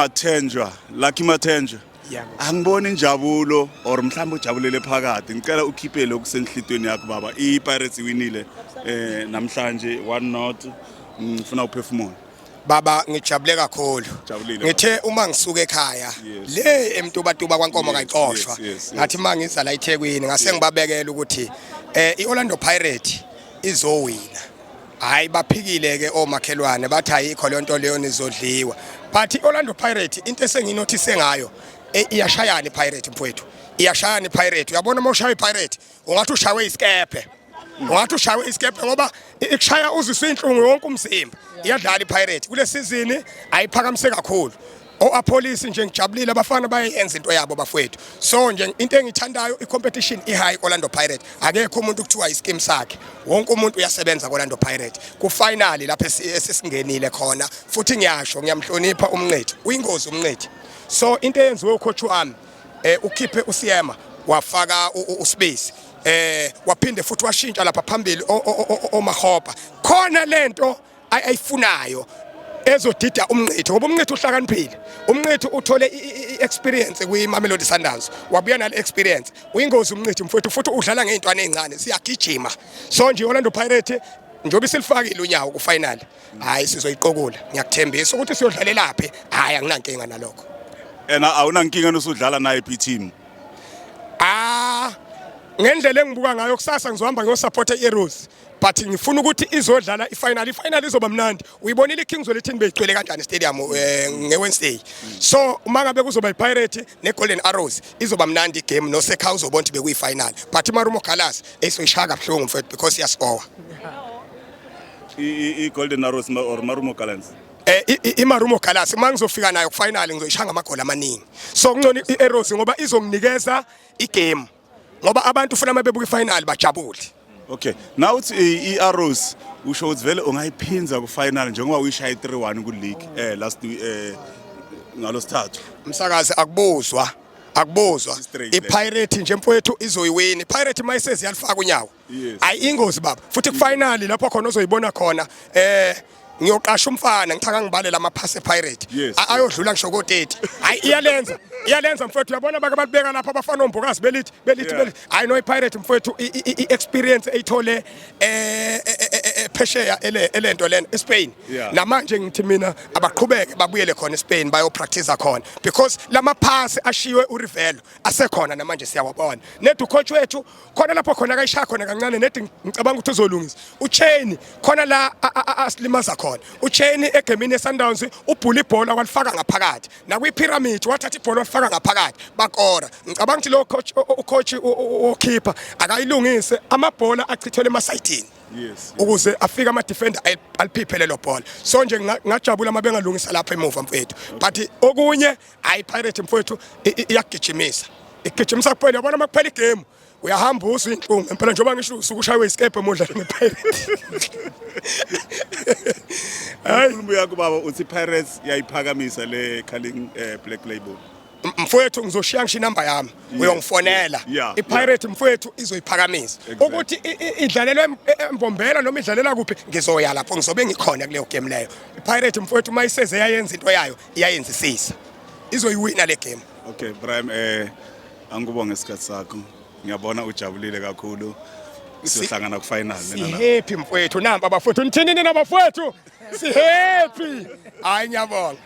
Mathenjwa, Lucky Mathenjwa. Angiboni injabulo or mhlawumbe ujabulele phakathi. Ngicela ukhiphe lokhu senhlitweni yakho baba. iPirates iwinile namhlanje 1-0. Ngifuna uphefumula. Baba ngijabule kakhulu. Ngithe uma ngisuka ekhaya le emntubatuba kwaNkomo kayicoshwa. Ngathi mangiza la eThekwini ngase ngibabekela ukuthi iOrlando Pirates izowina. Hayi baphikile ke omakhelwane bathi ayikho le nto leyo nizodliwa. But iOrlando Pirates into esenginothise ngayo iyashayana iPirates mfowethu. Iyashayana iPirates. Uyabona uma ushaya iPirates ungathi ushawe isikepe. Ungathi ushawe isikepe ngoba ikushaya uziswa inhlungu yonke umzimba. Iyadlala iPirates kule season ayiphakamise kakhulu. Apolice nje ngijabulile abafana bayenza into yabo bafowethu. So nje into engithandayo icompetition ihigh Orlando Pirates. Akekho umuntu kuthiwa ischeme sakhe. Wonke umuntu uyasebenza Orlando Pirates. Ku final lapha esesingenile khona futhi ngiyasho ngiyamhlonipha umnqethi. Uyingozi umnqethi. So into eyenziwe ucoach wami ukhiphe uSiyema wafaka uSpace. Waphinde futhi washintsha lapha phambili oMahopa. Khona lento ayifunayo ezodida umnqethi ngoba umnqethi uhlakaniphile. Umnqethi uthole iexperience kwiMamelodi Sundowns. Wabuya nale experience. Uyingozi umnqethi mfowethu futhi udlala ngezintwana ezincane siyagijima. So nje iOrlando Pirates njobe silifakile unyawo ku final. Hayi sizoyiqokula. Ngiyakuthembisa ukuthi siyodlalela laphi. Hayi anginankinga nalokho. Awunankinga nosudlala naye iTeam. Ngendlela engibuka ngayo kusasa ngizohamba ngiyosupporta iHeroes. But ngifuna ukuthi izodlala ifinal izoba mnandi. Uyibonile iKings Wellington beyigcwele kanjani stadium ngeWednesday. So uma ngabe kuzoba iPirates neGolden Arrows izoba mnandi igame noSekha uzobona ukuthi bekuyifinal. But iMarumo Gallants esoyishaya kabuhlungu mfethu because iyascore. iGolden Arrows or Marumo Gallants. iMarumo Gallants mangizofika nayo kufinal ngizoyishanga amagoli amaningi. So ngcono iHeroes ngoba izonginikeza igame. Ngoba abantu ufuna mabebuka ifinal bajabule. Okay, now it's iArrows usho ukuthi vele ungayiphinza ku final njengoba uyishaya 3-1 ku league last ngalosithathu. Msakazi akubuzwa iPirates nje mfowethu izoyiwina. iPirates mayisezi yalifaka unyawo. Ayi ingozi baba. Futhi ku final lapho khona uzoyibona khona ngiyoqasha umfana ngithaka ngibale lamaphasi ePirates ayodlula ngisho ko30. Hayi iyalenza mfowethu uyabona bakababeka lapha abafana ombokazi belithi hayi no iPirates mfowethu iexperience eyithole phesheya elento lena eSpain. Namanje ngithi mina abaqhubeke babuyele khona eSpain bayo practice khona because lamaphasi ashiwe uRivelo asekhona namanje siyawabona. Nethi ucoach wethu khona lapho khona akayishaya khona kancane nethi ngicabanga ukuthi uzolungisa. uChain khona la asilimaza khona. uChain egemini eSundowns ubhula ibhola walifaka ngaphakathi. NakwiPyramid wathatha ibhola walifaka ngaphakathi bakora. Ngicabanga ukuthi lo coach okeeper akayilungise amabhola achithele emasayidini. Ukuze afike ama defender aliphiphele lo bhola. So nje ngajabula mabengalungisa lapha emuva mfethu. But okunye iPirates mfethu iyagijimisa. Igijimisa kuphela yabona makuphela igame. Uyahamba uzwe inhlungu impela njengoba ngisho usukushaye isikepe emodlala nePirates. Ukhuluma yakho baba uthi iPirates yayiphakamisa le calling Black Label. Mfowethu ngizoshiya ngisho inamba yami uyongifonela. iPirates mfowethu izoyiphakamisa. Ukuthi idlalelwe embombela noma idlalela kuphi ngizoya lapho ngizobe ngikhona kuleyo game leyo. iPirates mfowethu mayiseze yayenza into yayo iyayenzisisa. Izoyiwina le game. Okay Brian angikubonga isikhathi sakho. Ngiyabona ujabulile kakhulu. Sizohlangana ku final nina. Happy mfowethu namba abafowethu nithini nina abafowethu? Si happy. Hayi ngiyabonga.